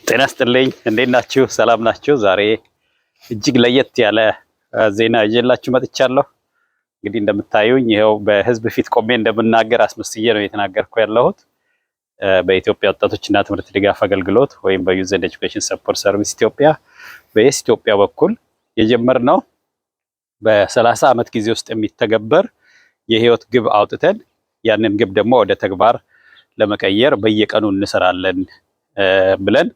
ጤና ይስጥልኝ እንዴት ናችሁ? ሰላም ናችሁ? ዛሬ እጅግ ለየት ያለ ዜና ይዤላችሁ መጥቻለሁ። እንግዲህ እንደምታዩኝ ይሄው በህዝብ ፊት ቆሜ እንደምናገር አስመስዬ ነው የተናገርኩ ያለሁት። በኢትዮጵያ ወጣቶችና ትምህርት ድጋፍ አገልግሎት ወይም በዩዝ ኤንድ ኤጁኬሽን ሰፖርት ሰርቪስ ኢትዮጵያ በየስ ኢትዮጵያ በኩል የጀመርነው በ30 ዓመት ጊዜ ውስጥ የሚተገበር የህይወት ግብ አውጥተን ያንን ግብ ደግሞ ወደ ተግባር ለመቀየር በየቀኑ እንሰራለን ብለን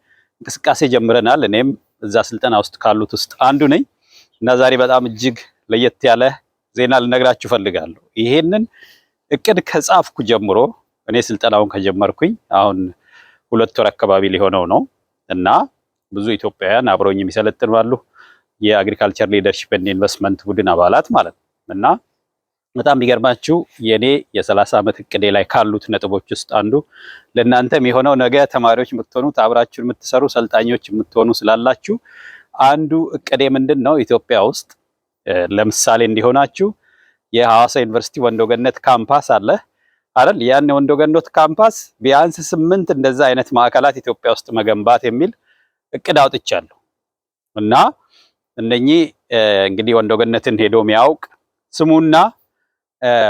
እንቅስቃሴ ጀምረናል። እኔም እዛ ስልጠና ውስጥ ካሉት ውስጥ አንዱ ነኝ እና ዛሬ በጣም እጅግ ለየት ያለ ዜና ልነግራችሁ ፈልጋለሁ። ይሄንን እቅድ ከጻፍኩ ጀምሮ እኔ ስልጠናውን ከጀመርኩኝ አሁን 2 ወር አካባቢ ሊሆነው ነው እና ብዙ ኢትዮጵያውያን አብረውኝ የሚሰለጥኑ አሉ። የአግሪካልቸር ሊደርሺፕ ኤንድ ኢንቨስትመንት ቡድን አባላት ማለት ነው እና በጣም የሚገርማችሁ የኔ የ30 ዓመት እቅዴ ላይ ካሉት ነጥቦች ውስጥ አንዱ ለእናንተም የሆነው ነገ ተማሪዎች የምትሆኑት አብራችሁ የምትሰሩ ሰልጣኞች የምትሆኑ ስላላችሁ አንዱ እቅዴ ምንድነው ኢትዮጵያ ውስጥ ለምሳሌ እንዲሆናችሁ የሐዋሳ ዩኒቨርሲቲ ወንዶ ገነት ካምፓስ አለ አይደል? ያን ወንዶ ገነት ካምፓስ ቢያንስ 8 እንደዛ አይነት ማዕከላት ኢትዮጵያ ውስጥ መገንባት የሚል እቅድ አውጥቻለሁ እና እነኚህ እንግዲህ ወንዶ ገነትን ሄዶ የሚያውቅ ስሙና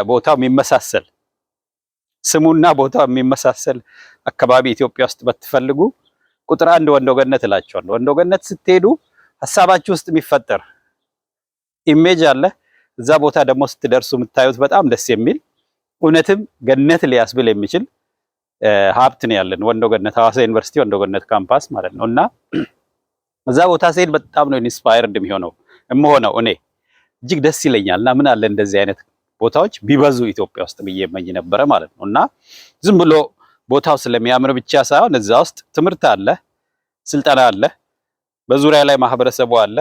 ቦታው የሚመሳሰል አካባቢ ኢትዮጵያ ውስጥ በትፈልጉ ቁጥር 1 ወንዶ ገነት እላችኋለሁ። ወንዶ ገነት ስትሄዱ ሀሳባችሁ ውስጥ የሚፈጠር ኢሜጅ አለ። እዛ ቦታ ደግሞ ስትደርሱ የምታዩት በጣም ደስ የሚል እውነትም ገነት ሊያስብል የሚችል ሀብት ነው ያለን ወንዶ ገነት ሐዋሳ ዩኒቨርሲቲ ወንዶ ገነት ካምፓስ ማለት ነው እና እዛ ቦታ ስሄድ በጣም ነው ኢንስፓየርድ የምሆነው እኔ እጅግ ደስ ይለኛልና ምን አለ እንደዚህ አይነት ቦታዎች ቢበዙ ኢትዮጵያ ውስጥ ብዬ እመኝ ነበረ ማለት ነው እና ዝም ብሎ ቦታው ስለሚያምር ብቻ ሳይሆን እዛ ውስጥ ትምህርት አለ፣ ስልጠና አለ፣ በዙሪያ ላይ ማህበረሰቡ አለ፣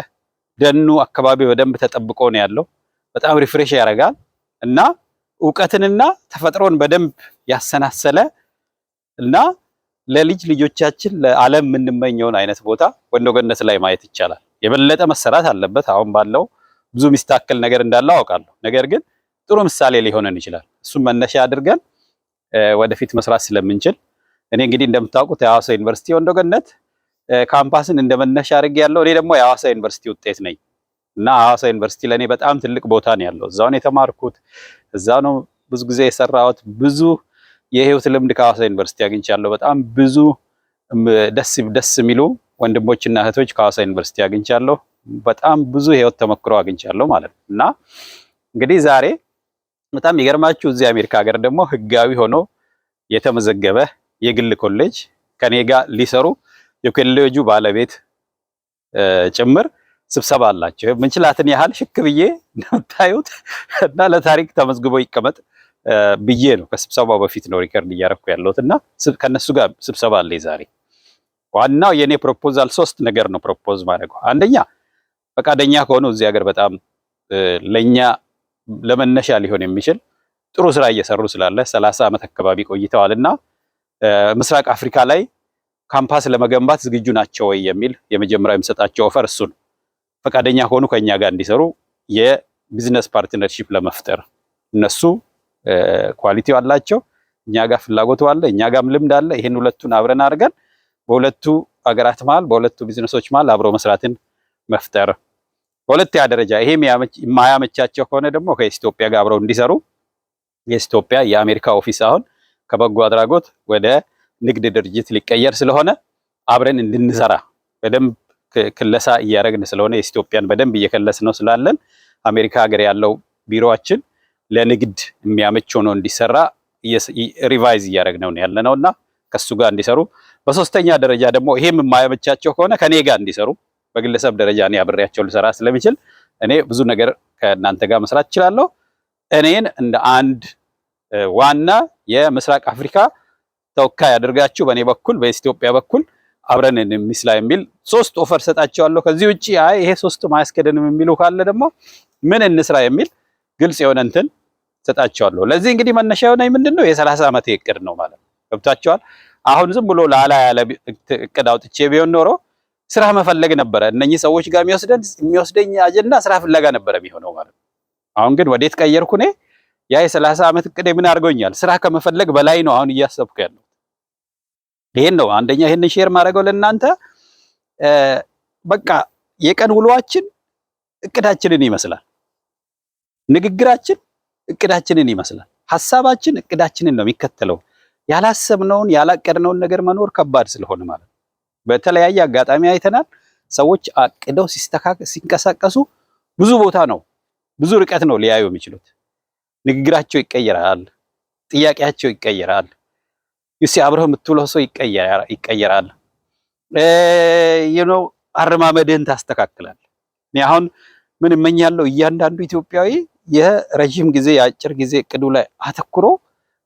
ደኑ አካባቢ በደንብ ተጠብቆ ነው ያለው። በጣም ሪፍሬሽ ያደርጋል እና ዕውቀትንና ተፈጥሮን በደንብ ያሰናሰለ እና ለልጅ ልጆቻችን ለዓለም የምንመኘውን አይነት ቦታ ወንዶ ገነት ላይ ማየት ይቻላል። የበለጠ መሰራት አለበት። አሁን ባለው ብዙ ሚስተካከል ነገር እንዳለው አውቃለሁ። ነገር ግን ጥሩ ምሳሌ ሊሆነን ይችላል። እሱም መነሻ አድርገን ወደፊት መስራት ስለምንችል እኔ እንግዲህ እንደምታውቁት የሐዋሳ ዩኒቨርሲቲ ወንዶ ገነት ካምፓስን እንደመነሻ አድርጌ ያለው እኔ ደግሞ የሐዋሳ ዩኒቨርሲቲ ውጤት ነኝ እና ሐዋሳ ዩኒቨርሲቲ ለኔ በጣም ትልቅ ቦታ ነው ያለው። እዛው ነው የተማርኩት፣ እዛው ነው ብዙ ጊዜ የሰራሁት። ብዙ የህይወት ልምድ ከሐዋሳ ዩኒቨርሲቲ አግኝቻለሁ። በጣም ብዙ ደስ የሚሉ ወንድሞችና እህቶች ከሐዋሳ ዩኒቨርሲቲ አግኝቻለሁ። በጣም ብዙ ህይወት ተመክሮ አግኝቻለሁ ማለት ነው እና እንግዲህ ዛሬ በጣም ይገርማችሁ እዚህ አሜሪካ ሀገር ደግሞ ህጋዊ ሆኖ የተመዘገበ የግል ኮሌጅ ከኔ ጋር ሊሰሩ የኮሌጁ ባለቤት ጭምር ስብሰባ አላቸው። ምንችላትን ያህል ሽክ ብዬ እንደምታዩት እና ለታሪክ ተመዝግቦ ይቀመጥ ብዬ ነው ከስብሰባው በፊት ነው ሪከርድ እያደረኩ ያለሁት እና ከነሱ ጋር ስብሰባ አለ ዛሬ። ዋናው የኔ ፕሮፖዛል 3 ነገር ነው ፕሮፖዝ ማድረገው። አንደኛ ፈቃደኛ ከሆኑ እዚህ ሀገር በጣም ለኛ ለመነሻ ሊሆን የሚችል ጥሩ ስራ እየሰሩ ስላለ 30 ዓመት አካባቢ ቆይተዋልና ምስራቅ አፍሪካ ላይ ካምፓስ ለመገንባት ዝግጁ ናቸው ወይ የሚል የመጀመሪያው የሚሰጣቸው ኦፈር እሱ ነው። ፈቃደኛ ሆኑ ከኛ ጋር እንዲሰሩ የቢዝነስ ፓርትነርሺፕ ለመፍጠር እነሱ ኳሊቲው አላቸው፣ እኛ ጋር ፍላጎቱ አለ፣ እኛ ጋርም ልምድ አለ። ይሄን ሁለቱን አብረን አድርገን በሁለቱ ሀገራት መሃል በሁለቱ ቢዝነሶች መሃል አብሮ መስራትን መፍጠር። በሁለተኛ ደረጃ ይሄ የማያመቻቸው ከሆነ ደግሞ ከኢትዮጵያ ጋር አብረው እንዲሰሩ የኢትዮጵያ የአሜሪካ ኦፊስ አሁን ከበጎ አድራጎት ወደ ንግድ ድርጅት ሊቀየር ስለሆነ አብረን እንድንሰራ በደንብ ክለሳ እያደረግን ስለሆነ የኢትዮጵያን በደንብ እየከለስ ነው ስላለን አሜሪካ ሀገር ያለው ቢሮአችን ለንግድ የሚያመች ሆኖ እንዲሰራ ሪቫይዝ እያደረግን ነው ያለነውና ከሱ ጋር እንዲሰሩ። በሶስተኛ ደረጃ ደግሞ ይሄም የማያመቻቸው ከሆነ ከኔ ጋር እንዲሰሩ በግለሰብ ደረጃ እኔ አብሬያቸው ልሰራ ስለሚችል እኔ ብዙ ነገር ከእናንተ ጋር መስራት እችላለሁ። እኔን እንደ አንድ ዋና የምስራቅ አፍሪካ ተወካይ አድርጋችሁ በእኔ በኩል በኢትዮጵያ በኩል አብረን እንስራ የሚል 3 ኦፈር ሰጣቸዋለሁ። ከዚህ ውጪ አይ ይሄ 3 ማያስከደንም የሚሉ ካለ ደግሞ ምን እንስራ የሚል ግልጽ የሆነ እንትን ሰጣቸዋለሁ። ለዚህ እንግዲህ መነሻ የሆነኝ ምንድነው የ30 ዓመት እቅድ ነው ማለት ነው። ገብታችኋል? አሁን ዝም ብሎ ላላ ያለ እቅድ አውጥቼ ቢሆን ኖሮ ስራ መፈለግ ነበረ። እነኚህ ሰዎች ጋር የሚወስደኝ አጀንዳ ስራ ፍለጋ ነበረ የሚሆነው ማለት ነው። አሁን ግን ወዴት ቀየርኩ እኔ? ያ የ30 ዓመት እቅድ ምን አድርጎኛል? ስራ ከመፈለግ በላይ ነው አሁን እያሰብኩ ያለው። ይሄን ነው አንደኛ ይሄን ሼር ማድረገው ለእናንተ በቃ የቀን ውሏችን እቅዳችንን ይመስላል። ንግግራችን እቅዳችንን ይመስላል። ሐሳባችን እቅዳችንን ነው የሚከተለው። ያላሰብነውን ያላቀድነውን ነገር መኖር ከባድ ስለሆነ ማለት ነው። በተለያየ አጋጣሚ አይተናል። ሰዎች አቅደው ሲንቀሳቀሱ ብዙ ቦታ ነው ብዙ ርቀት ነው ሊያዩ የሚችሉት። ንግግራቸው ይቀየራል፣ ጥያቄያቸው ይቀየራል። ይሲ አብረው የምትውለው ሰው ይቀየራል። አረማመድህን ታስተካክላል። እኔ አሁን ምን እመኛለሁ እያንዳንዱ ኢትዮጵያዊ የረጅም ጊዜ የአጭር ጊዜ እቅዱ ላይ አተኩሮ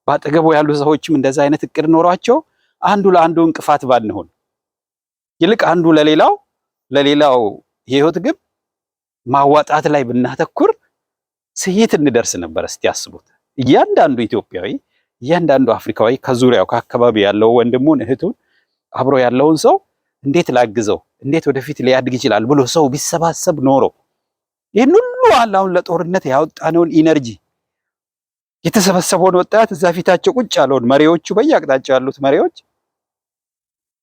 ባጠገቡ ያሉ ሰዎችም እንደዛ አይነት እቅድ ኖሯቸው አንዱ ለአንዱ እንቅፋት ባንሆን፣ ይልቅ አንዱ ለሌላው የህይወት ግብ ማዋጣት ላይ ብናተኩር ስይት እንደርስ ነበር። እስቲ አስቡት። እያንዳንዱ ኢትዮጵያዊ እያንዳንዱ አፍሪካዊ ከዙሪያው ከአካባቢ ያለው ወንድሙን እህቱን አብሮ ያለውን ሰው እንዴት ላግዘው እንዴት ወደፊት ሊያድግ ይችላል ብሎ ሰው ቢሰባሰብ ኖሮ ይህን ሁሉ አሁን ለጦርነት ያወጣነውን ኢነርጂ የተሰበሰበውን ወጣት እዛ ፊታቸው ቁጭ ያለውን መሪዎቹ በየአቅጣጫው ያሉት መሪዎች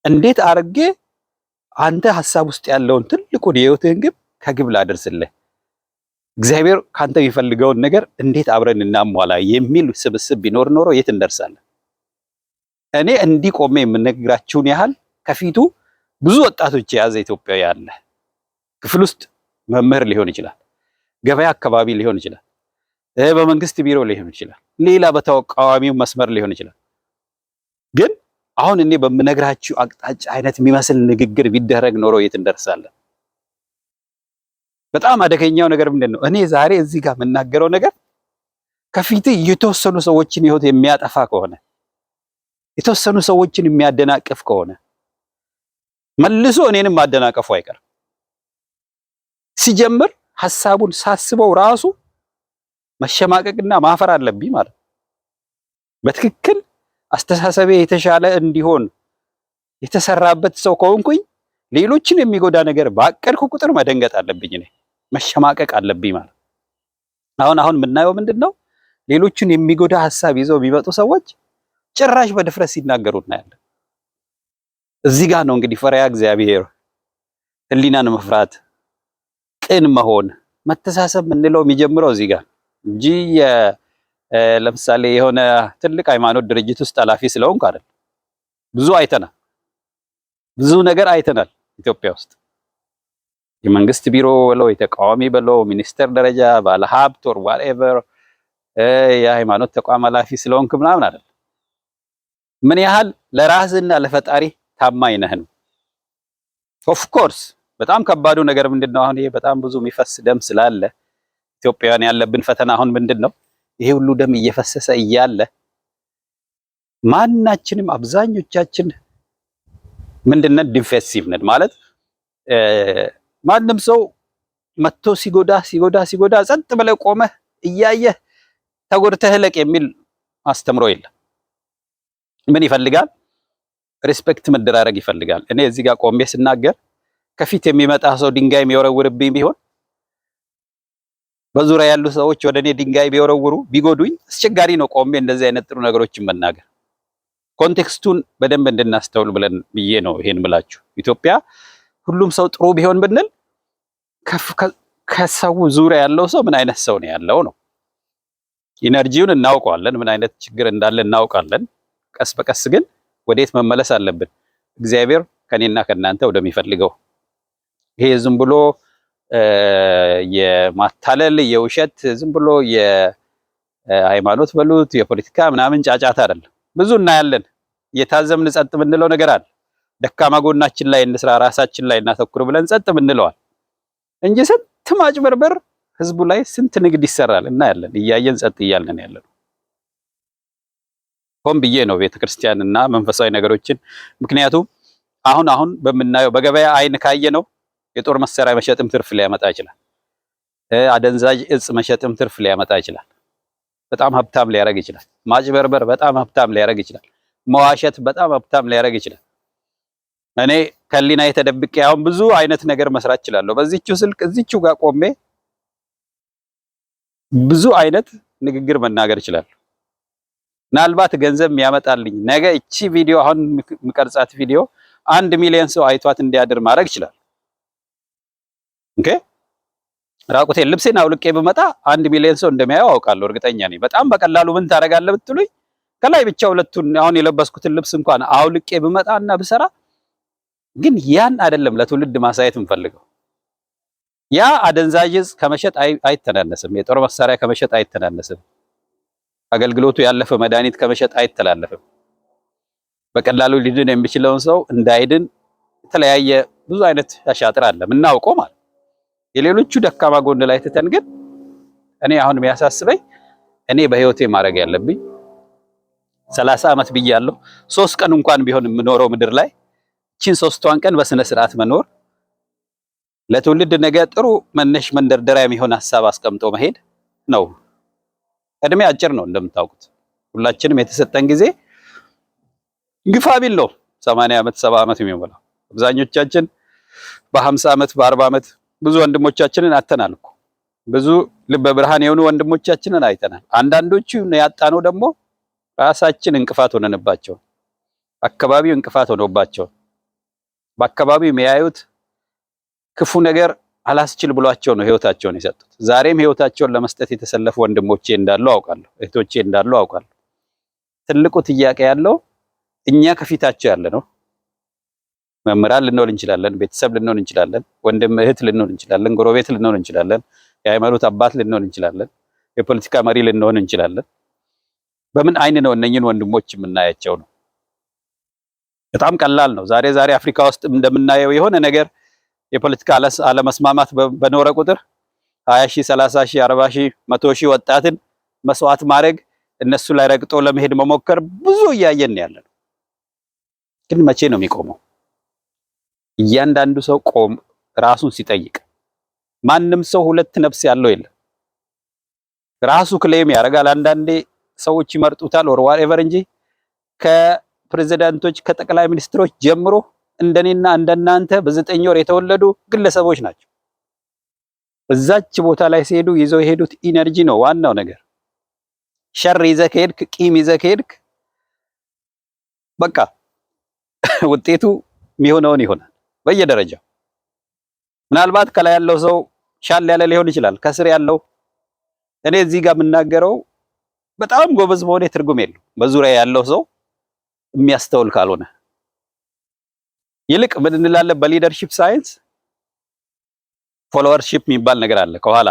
እንዴት አርጌ አንተ ሐሳብ ውስጥ ያለውን ትልቁን የህይወትህን ግብ ከግብ ላደርስልህ እግዚአብሔር ካንተ የሚፈልገውን ነገር እንዴት አብረን እናሟላ የሚል ስብስብ ቢኖር ኖሮ የት እንደርሳለን? እኔ እንዲህ ቆሜ የምነግራችሁን ያህል ከፊቱ ብዙ ወጣቶች የያዘ ኢትዮጵያዊ አለ። ክፍል ውስጥ መምህር ሊሆን ይችላል፣ ገበያ አካባቢ ሊሆን ይችላል፣ በመንግስት ቢሮ ሊሆን ይችላል፣ ሌላ በተቃዋሚው መስመር ሊሆን ይችላል። ግን አሁን እኔ በምነግራችሁ አቅጣጫ አይነት የሚመስል ንግግር ቢደረግ ኖሮ የት እንደርሳለን? በጣም አደገኛው ነገር ምንድነው? እኔ ዛሬ እዚህ ጋር የምናገረው ነገር ከፊት የተወሰኑ ሰዎችን ህይወት የሚያጠፋ ከሆነ የተወሰኑ ሰዎችን የሚያደናቅፍ ከሆነ መልሶ እኔንም ማደናቀፉ አይቀርም። ሲጀምር ሐሳቡን ሳስበው ራሱ መሸማቀቅና ማፈር አለብኝ ማለት ነው። በትክክል አስተሳሰቤ የተሻለ እንዲሆን የተሰራበት ሰው ከሆንኩኝ ሌሎችን የሚጎዳ ነገር ባቀድኩ ቁጥር መደንገጥ አለብኝ፣ እኔ መሸማቀቅ አለብኝ ማለት። አሁን የምናየው ምንድነው? ሌሎችን የሚጎዳ ሐሳብ ይዘው የሚመጡ ሰዎች ጭራሽ በድፍረት ሲናገሩ እናያለን። እዚህ ጋር ነው እንግዲህ ፈሪሃ እግዚአብሔር፣ ህሊናን መፍራት፣ ቅን መሆን፣ መተሳሰብ የምንለው የሚጀምረው እዚህ ጋር እንጂ ለምሳሌ የሆነ ትልቅ ሃይማኖት ድርጅት ውስጥ ኃላፊ ስለሆንኩ አይደል። ብዙ አይተናል፣ ብዙ ነገር አይተናል ኢትዮጵያ ውስጥ የመንግስት ቢሮ ብለው የተቃዋሚ ብለው ሚኒስተር ደረጃ ባለሀብት ኦር ዋትኤቨር የሃይማኖት ተቋም ኃላፊ ስለሆንክ ምናምን አይደል። ምን ያህል ለራስና ለፈጣሪ ታማኝ ነህ ነው። ኦፍ ኮርስ በጣም ከባዱ ነገር ምንድነው? አሁን ይሄ በጣም ብዙ የሚፈስ ደም ስላለ ኢትዮጵያውያን ያለብን ፈተና አሁን ምንድነው? ይሄ ሁሉ ደም እየፈሰሰ እያለ ማናችንም አብዛኞቻችን ምንድነው ዲፌንሲቭ ነን ማለት ማንም ሰው መጥቶ ሲጎዳ ጸጥ ብለህ ቆመህ እያየህ ተጎድተህ ለቅ የሚል አስተምሮ የለም። ምን ይፈልጋል? ሪስፔክት መደራረግ ይፈልጋል። እኔ እዚህ ጋር ቆሜ ስናገር ከፊት የሚመጣ ሰው ድንጋይ የሚወረውርብኝ ቢሆን በዙሪያ ያሉ ሰዎች ወደ እኔ ድንጋይ ቢወረውሩ ቢጎዱኝ አስቸጋሪ ነው ቆሜ እንደዚህ አይነት ጥሩ ነገሮችን መናገር። ኮንቴክስቱን በደንብ እንድናስተውል ብለን ብዬ ነው ይሄን ምላችሁ። ኢትዮጵያ ሁሉም ሰው ጥሩ ቢሆን ብንል ከሰው ዙሪያ ያለው ሰው ምን አይነት ሰው ነው ያለው ነው። ኢነርጂውን እናውቀዋለን፣ ምን አይነት ችግር እንዳለ እናውቃለን። ቀስ በቀስ ግን ወዴት መመለስ አለብን? እግዚአብሔር ከኔና ከናንተ ወደሚፈልገው። ይሄ ዝም ብሎ የማታለል የውሸት ዝም ብሎ የሃይማኖት በሉት የፖለቲካ ምናምን ጫጫታ አይደለም። ብዙ እናያለን። እየታዘምን ጸጥ ምንለው ነገር አለ። ደካማ ጎናችን ላይ እንስራ፣ ራሳችን ላይ እናተኩር ብለን ጸጥ ምንለዋል እንጂ ስንት ማጭበርበር ህዝቡ ላይ ስንት ንግድ ይሰራል እናያለን። እያየን ጸጥ እያልን ያለን ሆን ብዬ ነው ቤተክርስቲያንና መንፈሳዊ ነገሮችን። ምክንያቱም አሁን በምናየው በገበያ አይን ካየ ነው የጦር መሳሪያ መሸጥም ትርፍ ሊያመጣ ይችላል። አደንዛዥ እጽ መሸጥም ትርፍ ሊያመጣ ይችላል። በጣም ሀብታም ሊያደርግ ይችላል። ማጭበርበር በጣም ሀብታም ሊያደርግ ይችላል። መዋሸት በጣም ሀብታም ሊያደርግ ይችላል። እኔ ከሊና የተደብቄ አሁን ብዙ አይነት ነገር መስራት እችላለሁ። በዚህችው ስልክ እዚህችው ጋር ቆሜ ብዙ አይነት ንግግር መናገር እችላለሁ። ምናልባት ገንዘብ የሚያመጣልኝ ነገ እቺ ቪዲዮ አሁን ምቀርጻት ቪዲዮ 1 ሚሊዮን ሰው አይቷት እንዲያድር ማድረግ ይችላል። ኦኬ ራቁቴን ልብሴን አውልቄ ብመጣ 1 ሚሊዮን ሰው እንደሚያየው አውቃለሁ፣ እርግጠኛ ነኝ። በጣም በቀላሉ ምን ታደርጋለህ ብትሉኝ ከላይ ብቻ ሁለቱን አሁን የለበስኩትን ልብስ እንኳን አውልቄ ብመጣና ብሰራ ግን ያን አይደለም ለትውልድ ማሳየት እንፈልገው። ያ አደንዛዥ ዕፅ ከመሸጥ አይተናነስም። የጦር መሳሪያ ከመሸጥ አይተናነስም። አገልግሎቱ ያለፈ መድኃኒት ከመሸጥ አይተላለፍም። በቀላሉ ሊድን የሚችለውን ሰው እንዳይድን የተለያየ ብዙ አይነት ያሻጥር አለ የምናውቀው ማለት። የሌሎቹ ደካማ ጎን ላይ ትተን ግን እኔ አሁን የሚያሳስበኝ እኔ በህይወቴ ማድረግ ያለብኝ 30 ዓመት ብያለሁ። 3 ቀን እንኳን ቢሆን የምኖረው ምድር ላይ እቺን 3ቷን ቀን በስነ ስርዓት መኖር፣ ለትውልድ ነገ ጥሩ መነሽ መንደርደሪያ የሚሆን ሀሳብ አስቀምጦ መሄድ ነው። እድሜ አጭር ነው እንደምታውቁት። ሁላችንም የተሰጠን ጊዜ ግፋ ቢል ነው 80 ዓመት 70 ዓመት የሚሞላው። አብዛኞቻችን በ50 ዓመት በ40 ዓመት ብዙ ወንድሞቻችንን አተናል እኮ። ብዙ ልበ ብርሃን የሆኑ ወንድሞቻችንን አይተናል። አንዳንዶቹ ያጣነው ደግሞ ራሳችን እንቅፋት ሆነንባቸው፣ አካባቢው እንቅፋት ሆኖባቸው፣ በአካባቢው የሚያዩት ክፉ ነገር አላስችል ብሏቸው ነው ህይወታቸውን የሰጡት። ዛሬም ህይወታቸውን ለመስጠት የተሰለፉ ወንድሞቼ እንዳሉ አውቃለሁ፣ እህቶቼ እንዳሉ አውቃለሁ። ትልቁ ጥያቄ ያለው እኛ ከፊታቸው ያለ ነው። መምህራን ልንሆን እንችላለን፣ ቤተሰብ ልንሆን እንችላለን፣ ወንድም እህት ልንሆን እንችላለን፣ ጎረቤት ልንሆን እንችላለን፣ የሃይማኖት አባት ልንሆን እንችላለን፣ የፖለቲካ መሪ ልንሆን እንችላለን። በምን አይን ነው እነኝን ወንድሞች የምናያቸው ነው? በጣም ቀላል ነው። ዛሬ አፍሪካ ውስጥ እንደምናየው የሆነ ነገር የፖለቲካ አለመስማማት በኖረ ቁጥር 20 ሺህ 30 ሺህ 40 ሺህ 100 ሺህ ወጣትን መስዋዕት ማድረግ፣ እነሱ ላይ ረግጦ ለመሄድ መሞከር ብዙ እያየን ያለ ነው። ግን መቼ ነው የሚቆመው? እያንዳንዱ ሰው ራሱን ሲጠይቅ፣ ማንም ሰው ሁለት ነፍስ ያለው የለም። ራሱ ክሌም ያደርጋል። አንዳንዴ ሰዎች ይመርጡታል or whatever እንጂ ከፕሬዝዳንቶች ከጠቅላይ ሚኒስትሮች ጀምሮ እንደኔና እንደናንተ በ9 ወር የተወለዱ ግለሰቦች ናቸው። እዛች ቦታ ላይ ሲሄዱ ይዘው የሄዱት ኢነርጂ ነው ዋናው ነገር። ሸር ይዘህ ከሄድክ፣ ቂም ይዘህ ከሄድክ በቃ ውጤቱ የሚሆነውን ይሆናል በየደረጃው። ምናልባት ከላይ ያለው ሰው ሻል ያለ ሊሆን ይችላል። ከስር ያለው እኔ እዚህ ጋር የምናገረው በጣም ጎበዝ መሆኔ ትርጉም የለው በዙሪያ ያለው ሰው የሚያስተውል ካልሆነ። ይልቅ ምን እንላለን በሊደርሺፕ ሳይንስ ፎሎወርሺፕ የሚባል ነገር አለ። ከኋላ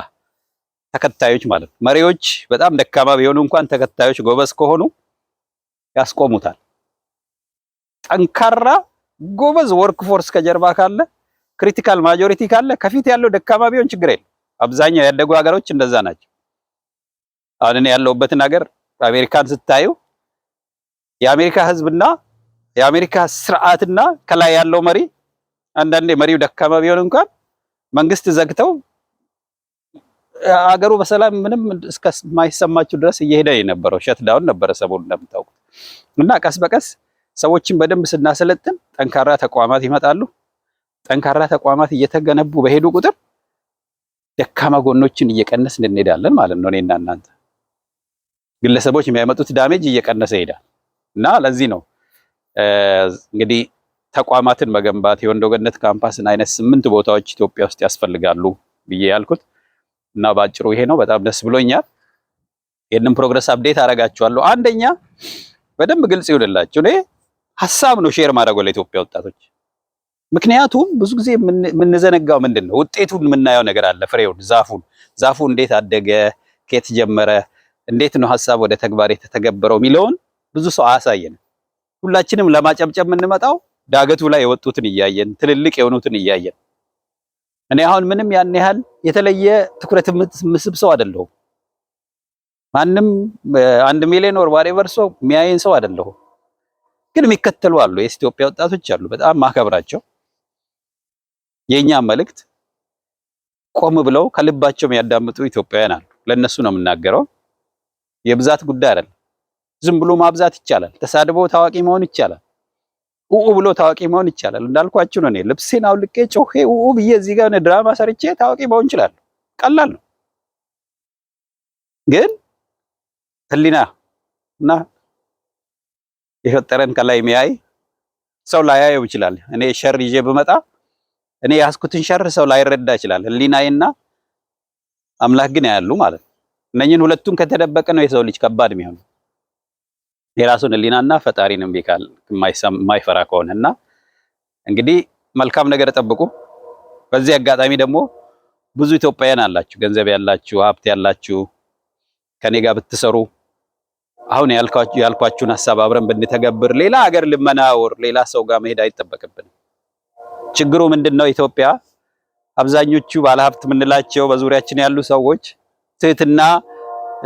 ተከታዮች ማለት ነው። መሪዎች በጣም ደካማ ቢሆኑ እንኳን ተከታዮች ጎበዝ ከሆኑ ያስቆሙታል። ጠንካራ ጎበዝ ወርክ ፎርስ ከጀርባ ካለ፣ ክሪቲካል ማጆሪቲ ካለ፣ ከፊት ያለው ደካማ ቢሆን ችግር የለም። አብዛኛው ያደጉ ሀገሮች እንደዛ ናቸው። አሁን እኔ ያለሁበትን ሀገር አሜሪካን ስታዩ የአሜሪካ ህዝብና የአሜሪካ ስርዓትና ከላይ ያለው መሪ፣ አንዳንዴ መሪው ደካማ ቢሆን እንኳን መንግስት ዘግተው አገሩ በሰላም ምንም እስከማይሰማችሁ ድረስ እየሄደ የነበረው ሸትዳውን ነበረ ሰሞኑን እንደምታውቁት። እና ቀስ በቀስ ሰዎችን በደንብ ስናሰለጥን ጠንካራ ተቋማት ይመጣሉ። ጠንካራ ተቋማት እየተገነቡ በሄዱ ቁጥር ደካማ ጎኖችን እየቀነስን እንሄዳለን ማለት ነው። እኔና እናንተ ግለሰቦች የሚያመጡት ዳሜጅ እየቀነሰ ይሄዳል። እና ለዚህ ነው እንግዲህ ተቋማትን መገንባት የወንዶ ገነት ካምፓስን አይነት 8 ቦታዎች ኢትዮጵያ ውስጥ ያስፈልጋሉ ብዬ ያልኩት እና ባጭሩ ይሄ ነው። በጣም ደስ ብሎኛል። ይሄንን ፕሮግረስ አፕዴት አደርጋችኋለሁ። አንደኛ በደንብ ግልጽ ይሁንላችሁ፣ እኔ ሐሳብ ነው ሼር ማድረግ ለኢትዮጵያ ወጣቶች። ምክንያቱም ብዙ ጊዜ የምንዘነጋው ምንድነው ውጤቱን የምናየው ነገር አለ። ፍሬውን፣ ዛፉ እንዴት አደገ፣ ከየት ጀመረ፣ እንዴት ነው ሐሳብ ወደ ተግባር የተተገበረው የሚለውን ብዙ ሰው አያሳየንም። ሁላችንም ለማጨብጨብ የምንመጣው ዳገቱ ላይ የወጡትን እያየን ትልልቅ የሆኑትን እያየን። እኔ አሁን ምንም ያን ያህል የተለየ ትኩረት የምስብ ሰው አይደለሁም። ማንም 1 ሚሊዮን or whatever ሰው የሚያየን ሰው አይደለሁም። ግን የሚከተሉ አሉ፣ የኢትዮጵያ ወጣቶች አሉ በጣም ማከብራቸው። የኛ መልእክት ቆም ብለው ከልባቸው የሚያዳምጡ ኢትዮጵያውያን አሉ። ለነሱ ነው የምናገረው። የብዛት ጉዳይ አይደለም። ዝም ብሎ ማብዛት ይቻላል። ተሳድቦ ታዋቂ መሆን ይቻላል። ኡኡ ብሎ ታዋቂ መሆን ይቻላል። እንዳልኳችሁ ነው። እኔ ልብሴን አውልቄ ጮሄ ኡኡ ብዬ እዚህ ጋር ድራማ ሰርቼ ታዋቂ መሆን ይችላል። ቀላል ነው። ግን ህሊና እና የፈጠረን ከላይ የሚያይ ሰው ላያየው ይችላል። እኔ ሸር ይዤ ብመጣ እኔ ያስኩትን ሸር ሰው ላይረዳ ይችላል። ህሊናዬና አምላክ ግን ያያሉ ማለት ነው። እነኝን ሁለቱን ከተደበቀ ነው የሰው ልጅ ከባድ የሚሆነው። የራሱን ህሊናና ፈጣሪንም ቢካል የማይፈራ ከሆነና እንግዲህ መልካም ነገር ጠብቁ። በዚህ አጋጣሚ ደግሞ ብዙ ኢትዮጵያውያን አላችሁ፣ ገንዘብ ያላችሁ፣ ሀብት ያላችሁ ከኔ ጋር ብትሰሩ አሁን ያልኳችሁን ሐሳብ አብረን ብንተገብር ሌላ ሀገር ልመና ወር ሌላ ሰው ጋር መሄድ አይጠበቅብንም። ችግሩ ምንድነው? ኢትዮጵያ አብዛኞቹ ባለሀብት የምንላቸው በዙሪያችን ያሉ ሰዎች ትህትና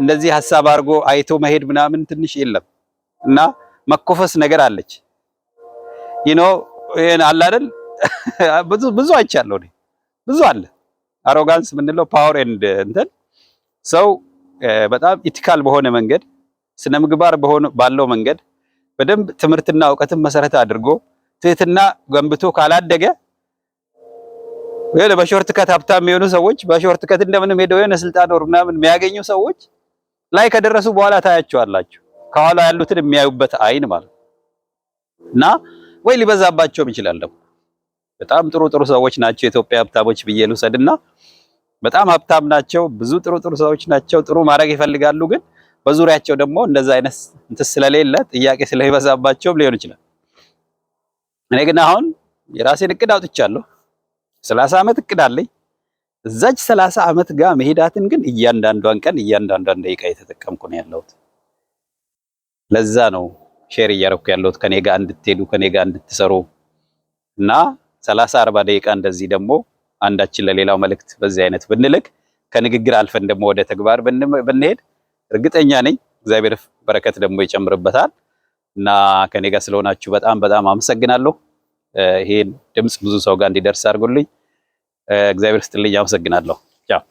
እንደዚህ ሐሳብ አድርጎ አይቶ መሄድ ምናምን ትንሽ የለም እና መኮፈስ ነገር አለች። ይሄን አለ አይደል? ብዙ አይቻለሁ እኔ ብዙ አለ። አሮጋንስ የምንለው ፓወር ኤንድ እንትን ሰው በጣም ኢቲካል በሆነ መንገድ ስነ ምግባር ባለው መንገድ በደንብ ትምህርትና ዕውቀትን መሰረት አድርጎ ትህትና ገንብቶ ካላደገ ወይ በሾርት ከት ሀብታም የሚሆኑ ሰዎች በሾርት ከት እንደምንም ሄደው የሆነ ስልጣን ወር ምናምን የሚያገኙ ሰዎች ላይ ከደረሱ በኋላ ታያቸዋላችሁ። ከኋላ ያሉትን የሚያዩበት አይን ማለት እና ወይ ሊበዛባቸውም ይችላል። ደግሞ በጣም ጥሩ ሰዎች ናቸው የኢትዮጵያ ሀብታሞች ብዬ ልውሰድና በጣም ሀብታም ናቸው። ብዙ ጥሩ ሰዎች ናቸው። ጥሩ ማድረግ ይፈልጋሉ። ግን በዙሪያቸው ደግሞ እንደዛ አይነት እንትን ስለሌለ ጥያቄ ስለሚበዛባቸውም ሊሆን ይችላል። እኔ ግን አሁን የራሴን እቅድ አውጥቻለሁ። 30 ዓመት እቅድ አለኝ። እዛች 30 ዓመት ጋር መሄዳትን ግን እያንዳንዷን ቀን እያንዳንዷን ደቂቃ እየተጠቀምኩ ነው ያለሁት። ለዛ ነው ሼር እያደረኩ ያለሁት ከኔ ጋር እንድትሄዱ ከኔ ጋር እንድትሰሩ እና 30 40 ደቂቃ እንደዚህ ደግሞ አንዳችን ለሌላው መልእክት በዚህ አይነት ብንልክ ከንግግር አልፈን ደግሞ ወደ ተግባር ብንሄድ እርግጠኛ ነኝ እግዚአብሔር በረከት ደግሞ ይጨምርበታል። እና ከኔ ጋር ስለሆናችሁ በጣም አመሰግናለሁ። ይሄን ድምጽ ብዙ ሰው ጋር እንዲደርስ አድርጉልኝ። እግዚአብሔር ይስጥልኝ። አመሰግናለሁ። ቻው